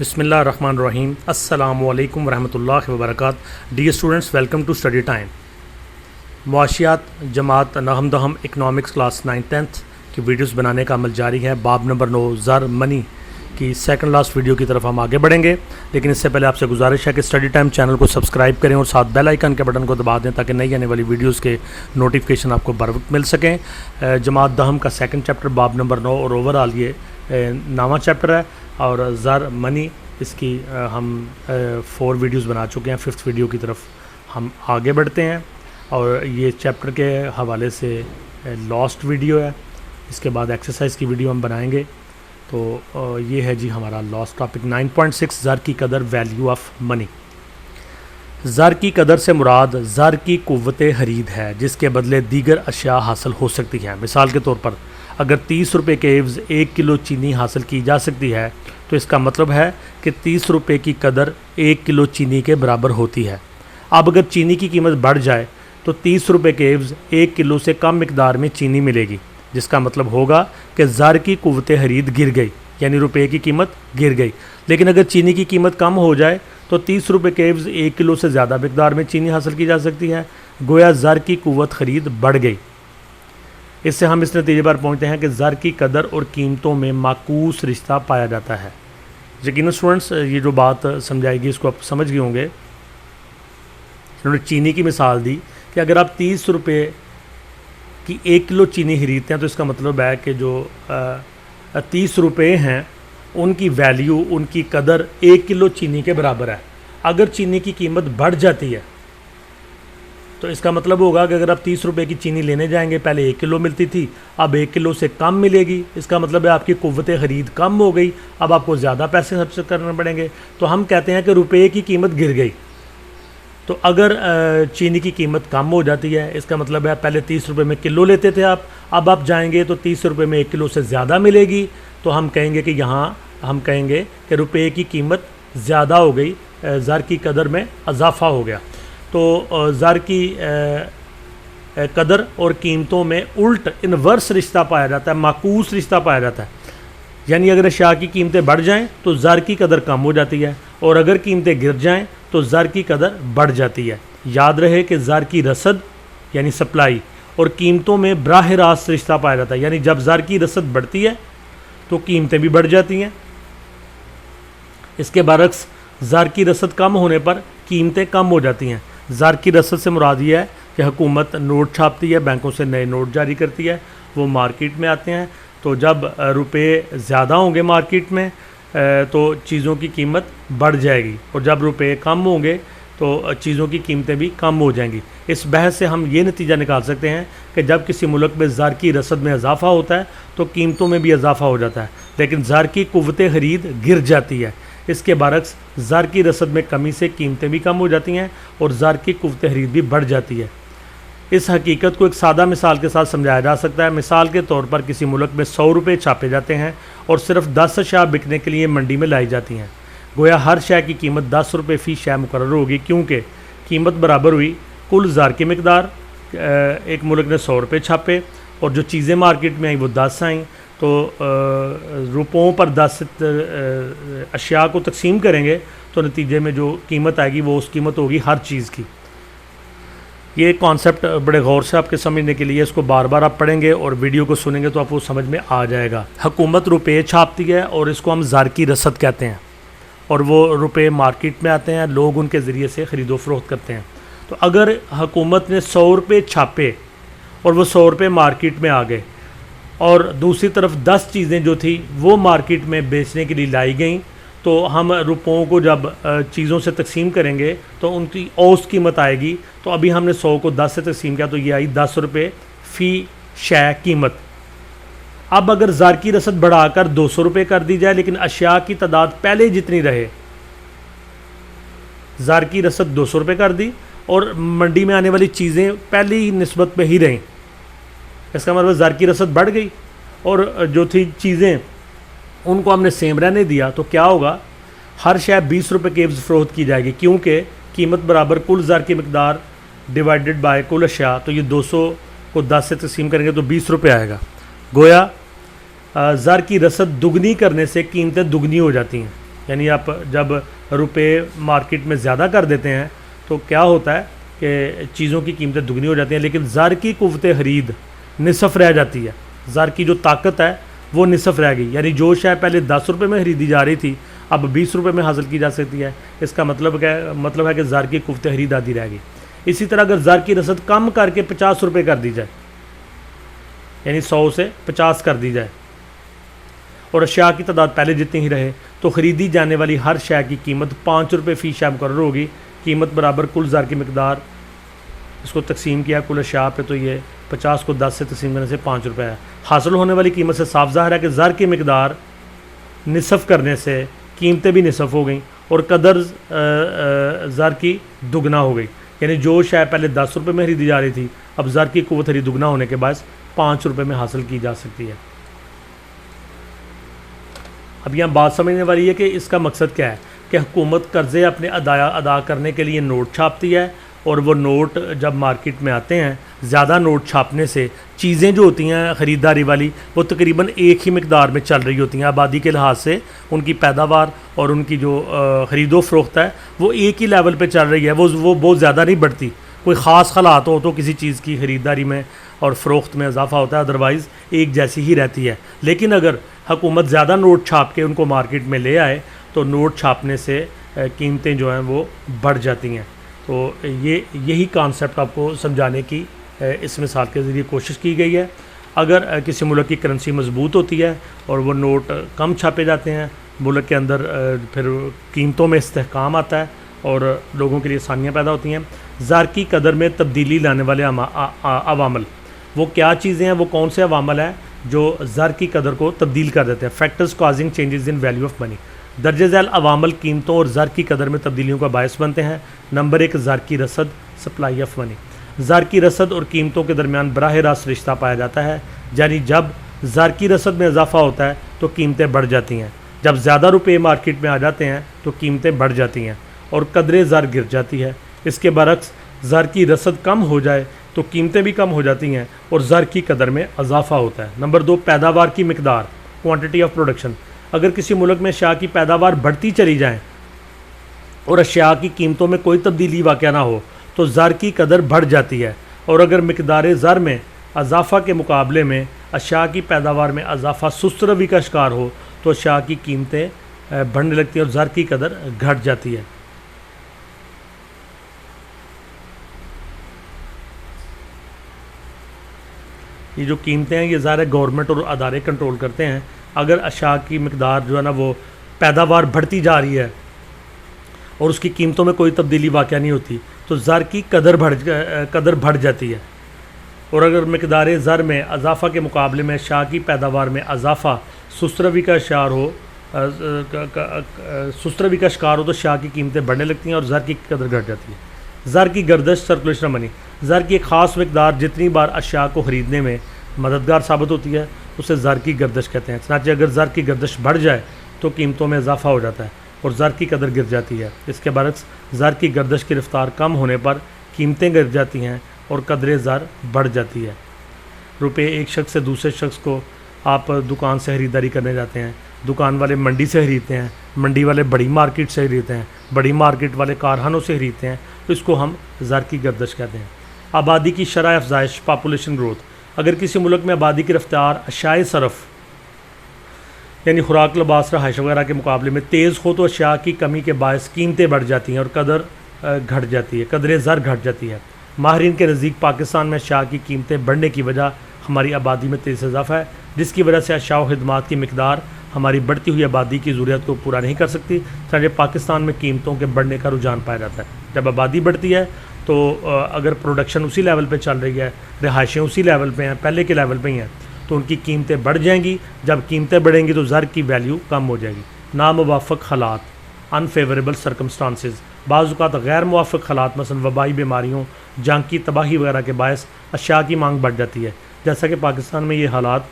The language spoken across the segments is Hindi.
बिस्मिल्लाहिर्रहमानिर्रहीम अस्सलामुअलैकुम रहमतुल्लाहि व बरकातहू। Dear students, welcome to study time. मुआशियात जमात नहम दहम इकनॉमिक्स क्लास 9th की वीडियोस बनाने का अमल जारी है। बाब नंबर 9 ज़र मनी की सेकंड लास्ट वीडियो की तरफ हम आगे बढ़ेंगे, लेकिन इससे पहले आपसे गुजारिश है कि स्टडी टाइम चैनल को सब्सक्राइब करें और साथ बेल आइकन के बटन को दबा दें ताकि नई आने वाली वीडियोस के नोटिफिकेशन आपको बर वक्त मिल सकें। जमात दहम का सेकंड चैप्टर बाब नंबर 9 और ओवरऑल ये 9वां चैप्टर है और ज़र मनी इसकी हम 4 वीडियोस बना चुके हैं। 5th वीडियो की तरफ हम आगे बढ़ते हैं और ये चैप्टर के हवाले से लास्ट वीडियो है। इसके बाद एक्सरसाइज की वीडियो हम बनाएंगे। तो ये है जी हमारा लास्ट टॉपिक 9.6 ज़र की कदर, वैल्यू ऑफ मनी। ज़र की कदर से मुराद ज़र की क़ुव्वत ख़रीद है जिसके बदले दीगर अशिया हासिल हो सकती हैं। मिसाल के तौर पर अगर 30 रुपये के एवज़ 1 किलो चीनी हासिल की जा सकती है तो इसका मतलब है कि 30 रुपये की कदर 1 किलो चीनी के बराबर होती है। अब अगर चीनी की कीमत बढ़ जाए तो 30 रुपये के एवज़ 1 किलो से कम मिकदार में चीनी मिलेगी, जिसका मतलब होगा कि ज़र की क़ुव्वत ख़रीद गिर गई, यानी रुपये की कीमत गिर गई। लेकिन अगर चीनी की कीमत कम हो जाए तो 30 रुपये के एवज़ 1 किलो से ज़्यादा मिकदार में चीनी हासिल की जा सकती है। गोया ज़र की क़ुव्वत ख़रीद बढ़ गई। इससे हम इस नतीजे पर पहुँचते हैं कि ज़र की कदर और कीमतों में माकूस रिश्ता पाया जाता है। यकीनन स्टूडेंट्स ये जो बात समझाएगी इसको आप समझ गए होंगे। उन्होंने चीनी की मिसाल दी कि अगर आप 30 रुपये की 1 किलो चीनी खरीदते हैं तो इसका मतलब है कि जो 30 रुपये हैं उनकी वैल्यू, उनकी कदर 1 किलो चीनी के बराबर है। अगर चीनी की कीमत बढ़ जाती है तो इसका मतलब होगा कि अगर आप 30 रुपये की चीनी लेने जाएंगे, पहले 1 किलो मिलती थी, अब 1 किलो से कम मिलेगी। इसका मतलब है आपकी क़ुव्वत ख़रीद कम हो गई, अब आपको ज़्यादा पैसे खर्च करने पड़ेंगे। तो हम कहते हैं कि रुपये की कीमत गिर गई। तो अगर चीनी की कीमत कम हो जाती है, इसका मतलब है पहले 30 रुपये में किलो लेते थे आप, अब आप जाएंगे तो 30 रुपये में 1 किलो से ज़्यादा मिलेगी। तो हम कहेंगे कि यहाँ हम कहेंगे कि रुपये की कीमत ज़्यादा हो गई, ज़र की कदर में इजाफ़ा हो गया। तो ज़र की कदर और कीमतों में उल्ट इन्वर्स रिश्ता पाया जाता है, माकूस रिश्ता पाया जाता है। यानी अगर अशिया की कीमतें बढ़ जाएं तो ज़र की कदर कम हो जाती है और अगर कीमतें गिर जाएं तो ज़र की कदर बढ़ जाती है। याद रहे कि ज़र की रसद यानी सप्लाई और कीमतों में बराह रास्त रिश्ता पाया जाता है। यानी जब ज़र की रसद बढ़ती है तो कीमतें भी बढ़ जाती हैं। इसके बरक्स ज़र की रसद कम होने पर कीमतें कम हो जाती हैं। ज़र की रसद से मुराद ये है कि हुकूमत नोट छापती है, बैंकों से नए नोट जारी करती है, वो मार्केट में आते हैं। तो जब रुपये ज़्यादा होंगे मार्केट में तो चीज़ों की कीमत बढ़ जाएगी और जब रुपये कम होंगे तो चीज़ों की कीमतें भी कम हो जाएंगी। इस बहस से हम ये नतीजा निकाल सकते हैं कि जब किसी मुल्क में ज़र की रसद में इजाफ़ा होता है तो कीमतों में भी इजाफ़ा हो जाता है, लेकिन ज़र की क़ुव्वत ख़रीद गिर जाती है। इसके बरक्स ज़र की रसद में कमी से कीमतें भी कम हो जाती हैं और ज़र की क़ुव्वत ख़रीद भी बढ़ जाती है। इस हकीकत को एक सादा मिसाल के साथ समझाया जा सकता है। मिसाल के तौर पर किसी मुल्क में 100 रुपये छापे जाते हैं और सिर्फ 10 अशिया बिकने के लिए मंडी में लाई जाती हैं। गोया हर शय की कीमत 10 रुपये फ़ी शय मुकर्रर होगी, क्योंकि कीमत बराबर हुई कुल ज़र की मकदार। एक मुल्क ने 100 रुपये छापे और जो चीज़ें मार्केट में आई वो 10 आईं, तो रुपयों पर 10 अशिया को तकसीम करेंगे तो नतीजे में जो कीमत आएगी वो उस कीमत होगी हर चीज़ की। ये कॉन्सेप्ट बड़े गौर से आपके समझने के लिए इसको बार बार आप पढ़ेंगे और वीडियो को सुनेंगे तो आपको समझ में आ जाएगा। हुकूमत रुपये छापती है और इसको हम ज़र की रसद कहते हैं और वो रुपये मार्केट में आते हैं, लोग उनके ज़रिए से ख़रीदो फरोख्त करते हैं। तो अगर हुकूमत ने 100 रुपये छापे और वो 100 रुपये मार्केट में आ गए और दूसरी तरफ 10 चीज़ें जो थी वो मार्केट में बेचने के लिए लाई गई, तो हम रुपयों को जब चीज़ों से तकसीम करेंगे तो उनकी औसत कीमत आएगी। तो अभी हमने 100 को 10 से तकसीम किया तो ये आई 10 रुपये फ़ी शय कीमत। अब अगर ज़र की रसद बढ़ाकर 200 रुपये कर दी जाए लेकिन अशिया की तादाद पहले जितनी रहे, ज़र की रसद 200 रुपये कर दी और मंडी में आने वाली चीज़ें पहले ही निस्बत पे ही रहें, इसका मतलब ज़र की रसद बढ़ गई और जो थी चीज़ें उनको हमने सेम रहने दिया, तो क्या होगा, हर शय 20 रुपये के एवज़ फ़रोख्त की जाएगी, क्योंकि कीमत बराबर कुल ज़र की मकदार डिवाइडेड बाय कुल अशिया। तो ये 200 को 10 से तकसीम करेंगे तो 20 रुपये आएगा। गोया ज़र की रसद दुगनी करने से कीमतें दुगनी हो जाती हैं। यानी आप जब रुपए मार्केट में ज़्यादा कर देते हैं तो क्या होता है कि चीज़ों की कीमतें दुगनी हो जाती हैं, लेकिन ज़र की कुव्वत ख़रीद निसफ़ रह जाती है। ज़र की जो ताकत है वो निसफ़ रह गई, यानी जो शय पहले 10 रुपये में ख़रीदी जा रही थी अब 20 रुपये में हासिल की जा सकती है। इसका मतलब है कि ज़र की कुव्वत ख़रीद आधी रह गई। इसी तरह अगर ज़र की रसद कम करके 50 रुपये कर दी जाए, यानी 100 से 50 कर दी जाए, और अशिया की तादाद पहले जितनी ही रहे, तो ख़रीदी जाने वाली हर शय की कीमत 5 रुपये फ़ी शय मुकर्रर होगी। कीमत बराबर कुल ज़र की मकदार, इसको तकसीम किया कुल अशिया पे, तो ये 50 को 10 से तकसीम करने से 5 रुपये है। हासिल होने वाली कीमत से साफ ज़ाहिर है कि ज़र की मकदार निसफ़ करने से कीमतें भी निसफ़ हो गई और कदर ज़र की दुगना हो गई। यानी जो शय पहले 10 रुपये में ख़रीदी जा रही थी अब ज़र की कुव्वत ख़रीद दुगना होने के बाद 5 रुपये में हासिल की जा सकती है। अब यहाँ बात समझने वाली है कि इसका मकसद क्या है कि हुकूमत कर्ज़े अपने अदा करने के लिए नोट छापती है, और वो नोट जब मार्केट में आते हैं, ज़्यादा नोट छापने से चीज़ें जो होती हैं ख़रीदारी वाली वो तकरीबन एक ही मकदार में चल रही होती हैं। आबादी के लिहाज से उनकी पैदावार और उनकी जो ख़रीदो फ़रोख्त है वो एक ही लेवल पे चल रही है, वो बहुत ज़्यादा नहीं बढ़ती। कोई ख़ास हालात हो तो किसी चीज़ की ख़रीदारी में और फ़रोख्त में इजाफा होता है, अदरवाइज़ एक जैसी ही रहती है। लेकिन अगर हुकूमत ज़्यादा नोट छाप के उनको मार्केट में ले आए तो नोट छापने से कीमतें जो हैं वो बढ़ जाती हैं। तो यही कॉन्सेप्ट आपको समझाने की इस मिसाल के ज़रिए कोशिश की गई है। अगर किसी मुल्क की करेंसी मजबूत होती है और वो नोट कम छापे जाते हैं, मुल्क के अंदर फिर कीमतों में इस्तेहकाम आता है और लोगों के लिए आसानियाँ पैदा होती हैं। ज़र की कदर में तब्दीली लाने वाले अवामल वो क्या चीज़ें हैं, वो कौन से अवामल हैं जो ज़र की कदर को तब्दील कर देते हैं। Factors causing changes in value of money. दर्जे झैल अवामल कीमतों और ज़र की कदर में तब्दीलियों का बायस बनते हैं। नंबर 1, ज़र की रसद, सप्लाई ऑफ मनी। ज़र की रसद और कीमतों के दरमियान बराह रास्त रिश्ता पाया जाता है, यानी जब ज़र की रसद में इजाफा होता है तो कीमतें बढ़ जाती हैं, जब ज़्यादा रुपये मार्केट में आ जाते हैं तो कीमतें बढ़ जाती हैं और कदर ज़र गिर जाती है। इसके बरक्स ज़र की रसद कम हो जाए तो कीमतें भी कम हो जाती हैं और ज़र की कदर में इजाफा होता है। नंबर 2, पैदावार की मकदार, क्वांटिटी ऑफ प्रोडक्शन। अगर किसी मुल्क में अशिया की पैदावार बढ़ती चली जाए और अशिया की कीमतों में कोई तब्दीली वाक़या ना हो तो ज़र की कदर बढ़ जाती है, और अगर मकदार ज़र में इजाफा के मुकाबले में अशिया की पैदावार में इजाफा सुस्त रवि का शिकार हो तो अशिया की कीमतें बढ़ने लगती हैं और ज़र की कदर घट जाती है। ये जो कीमतें हैं ये ज़ाहिर है गवर्नमेंट और अदारे कंट्रोल करते हैं। अगर अशिया की मकदार जो है ना वो पैदावार बढ़ती जा रही है और उसकी कीमतों में कोई तब्दीली वाक़या नहीं होती तो ज़र की कदर बढ़ जाती है, और अगर मकदार ज़र में इजाफा के मुकाबले में अशिया की पैदावार में इजाफा सुस्त रवि का शिकार हो तो अशिया की कीमतें बढ़ने लगती हैं और ज़र की कदर घट जाती है। ज़र की गर्दश, सर्कुलेशन मनी। ज़र की एक ख़ास मकदार जितनी बार अशिया को ख़रीदने में मददगार साबित होती है उसे ज़र की गर्दश कहते हैं। चनांचे अगर ज़र की गर्दश बढ़ जाए तो कीमतों में इजाफा हो जाता है और ज़र की कदर गिर जाती है। इसके बरक्स ज़र की गर्दश की रफ्तार कम होने पर कीमतें गिर जाती हैं और कदर ज़र बढ़ जाती है। रुपये एक शख्स से दूसरे शख्स को, आप दुकान से ख़रीदारी करने जाते हैं, दुकान वाले मंडी से ख़रीदते हैं, मंडी वाले बड़ी मार्केट से ख़रीदते हैं, बड़ी मार्केट वाले कारखानों से ख़रीदते हैं, तो इसको हम ज़र की गर्दश कहते हैं। आबादी की शरह अफजाइश, पॉपुलेशन ग्रोथ। अगर किसी मुल्क में आबादी की रफ्तार अशियाए सरफ यानी खुराक, लिबास, रहाइश वगैरह के मुकाबले में तेज़ हो तो अशिया की कमी के बायस कीमतें बढ़ जाती हैं और कदर घट जाती है, कदर ज़र घट जाती है। माहरीन के नज़दीक पाकिस्तान में अशिया की कीमतें बढ़ने की वजह हमारी आबादी में तेज़ इजाफा है, जिसकी वजह से अशिया व खिदमात की मकदार हमारी बढ़ती हुई आबादी की ज़रूरत को पूरा नहीं कर सकती। चाहे पाकिस्तान में कीमतों के बढ़ने का रुझान पाया जाता है। जब आबादी बढ़ती है तो अगर प्रोडक्शन उसी लेवल पे चल रही है, रिहाइशें उसी लेवल पे हैं, पहले के लेवल पे ही हैं, तो उनकी कीमतें बढ़ जाएंगी। जब कीमतें बढ़ेंगी तो ज़र की वैल्यू कम हो जाएगी। नामुवाफ़िक हालात, अनफेवरेबल सर्कमस्टांसेस। बाज़ औक़ात गैर मुवाफ़िक हालात मसलन वबाई बीमारियों, जंग की तबाही वगैरह के बायस अशिया की मांग बढ़ जाती है। जैसा कि पाकिस्तान में ये हालात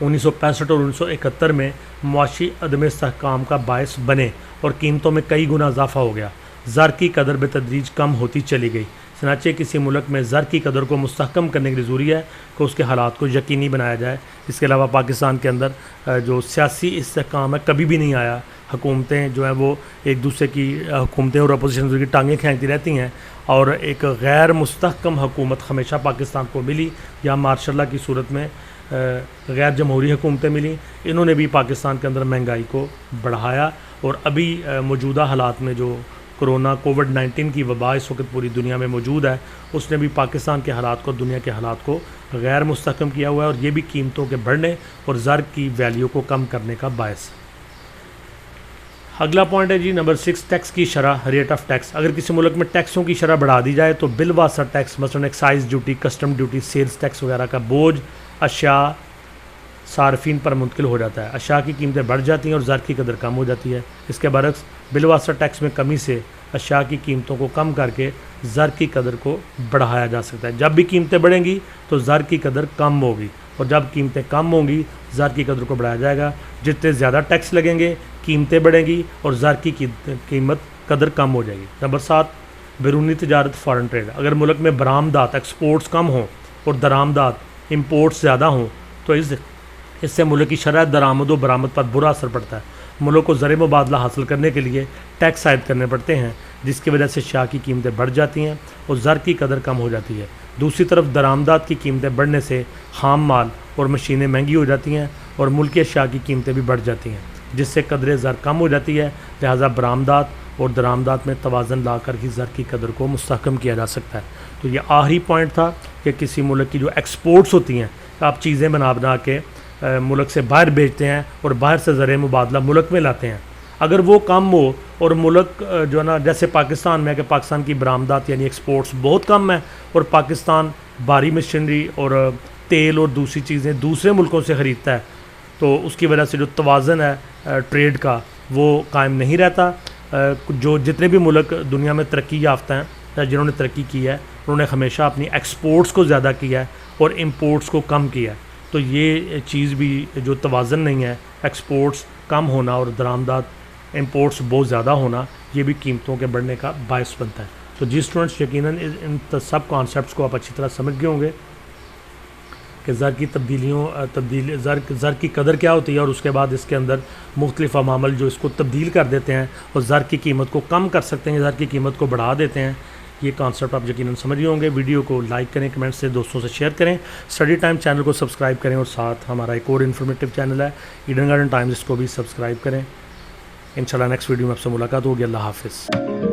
1965 और 1971 में मुआशी अदम इस्तेहकाम का बायस बने और कीमतों में कई गुना इजाफा हो गया। ज़र की कदर बेतदरीज कम होती चली गई। चनाचे किसी मुल्क में ज़र की कदर को मुस्तहकम करने के लिए ज़रूरी है कि उसके हालात को यकीनी बनाया जाए। इसके अलावा पाकिस्तान के अंदर जो सियासी इस्तेहकाम है कभी भी नहीं आया। हुकूमतें जो हैं वो एक दूसरे की हुकूमतें और अपोजिशन की टांगें खींचती रहती हैं और एक गैर मुस्तहकम हुकूमत हमेशा पाकिस्तान को मिली या मार्शल लॉ की सूरत में गैर जमहूरी हुकूमतें मिली। इन्होंने भी पाकिस्तान के अंदर महंगाई को बढ़ाया और अभी मौजूदा हालात में जो कोरोना कोविड-19 की वबा इस वक्त पूरी दुनिया में मौजूद है, उसने भी पाकिस्तान के हालात को, दुनिया के हालात को गैर मुस्तहकम किया हुआ है और ये भी कीमतों के बढ़ने और ज़र की वैल्यू को कम करने का बायस है। अगला पॉइंट है जी नंबर 6, टैक्स की शरह, रेट ऑफ टैक्स। अगर किसी मुल्क में टैक्सों की शरह बढ़ा दी जाए तो बिलवासा टैक्स मसलन excise duty, custom duty, sales tax वगैरह का बोझ अशिया सार्फिन पर मुंतकिल हो जाता है। अशिया की कीमतें बढ़ जाती हैं और ज़र की कदर कम हो जाती है। इसके बरक्स बिलवासा टैक्स में कमी से अशिया की कीमतों को कम करके ज़र की कदर को बढ़ाया जा सकता है। जब भी कीमतें बढ़ेंगी तो ज़र की कदर कम होगी और जब कीमतें कम होंगी ज़र की कदर को बढ़ाया जाएगा। जितने ज़्यादा टैक्स लगेंगे कीमतें बढ़ेंगी और ज़र की कीमत कदर कम हो जाएगी। नंबर 7, बैरूनी तजारत, फॉरेन ट्रेड। अगर मुल्क में बरामदात एक्सपोर्ट्स कम हों और दरामदात इम्पोर्ट्स ज़्यादा हों तो इससे मुल्क की शरह दरामद व बरामद पर बुरा असर पड़ता है। मुल्क को ज़र मुबादला हासिल करने के लिए टैक्स आयद करने पड़ते हैं, जिसकी वजह से अशिया की कीमतें बढ़ जाती हैं और ज़र की कदर कम हो जाती है। दूसरी तरफ दरामदात की कीमतें बढ़ने से खाम माल और मशीनें महंगी हो जाती हैं और मुल्की अशिया की कीमतें भी बढ़ जाती हैं, जिससे कदर ज़र कम हो जाती है। लिहाजा बरामदात और दरामदात में तवाज़न लाकर ही ज़र की कदर को मुस्तहकम किया जा सकता है। तो ये आखिरी पॉइंट था कि किसी मुल्क की जो एक्सपोर्ट्स होती हैं, आप चीज़ें बना के मुल्क से बाहर बेचते हैं और बाहर से ज़र मुबादला मुल्क में लाते हैं, अगर वो कम हो और मुल्क जो है ना, जैसे पाकिस्तान में कि पाकिस्तान की बरामदात यानी एक्सपोर्ट्स बहुत कम है और पाकिस्तान भारी मशीनरी और तेल और दूसरी चीज़ें दूसरे मुल्कों से ख़रीदता है, तो उसकी वजह से जो तवाज़न है ट्रेड का वो कायम नहीं रहता। जो जितने भी मुल्क दुनिया में तरक्की याफ्ता हैं, जिन्होंने तरक्की की है, उन्होंने हमेशा अपनी एक्सपोर्ट्स को ज़्यादा किया है और इम्पोर्ट्स को कम किया है। तो ये चीज़ भी जो तवाज़न नहीं है, एक्सपोर्ट्स कम होना और दरामदात इम्पोर्ट्स बहुत ज़्यादा होना, ये भी कीमतों के बढ़ने का बायस बनता है। तो जी स्टूडेंट्स, यकीनन इन सब कॉन्सेप्ट्स को आप अच्छी तरह समझ गए होंगे कि ज़र की ज़र की कदर क्या होती है और उसके बाद इसके अंदर मुख्तलिफ अमामल जो इसको तब्दील कर देते हैं और ज़र की कीमत को कम कर सकते हैं, ज़र की कीमत को बढ़ा देते हैं। ये कॉन्सेप्ट आप यकीनन समझ गए होंगे। वीडियो को लाइक करें, कमेंट से दोस्तों से शेयर करें, स्टडी टाइम चैनल को सब्सक्राइब करें और साथ हमारा एक और इन्फॉर्मेटिव चैनल है ईडन गार्डन टाइम्स, इसको भी सब्सक्राइब करें। इंशाल्लाह नेक्स्ट वीडियो में आपसे मुलाकात होगी। अल्लाह हाफ़िज़।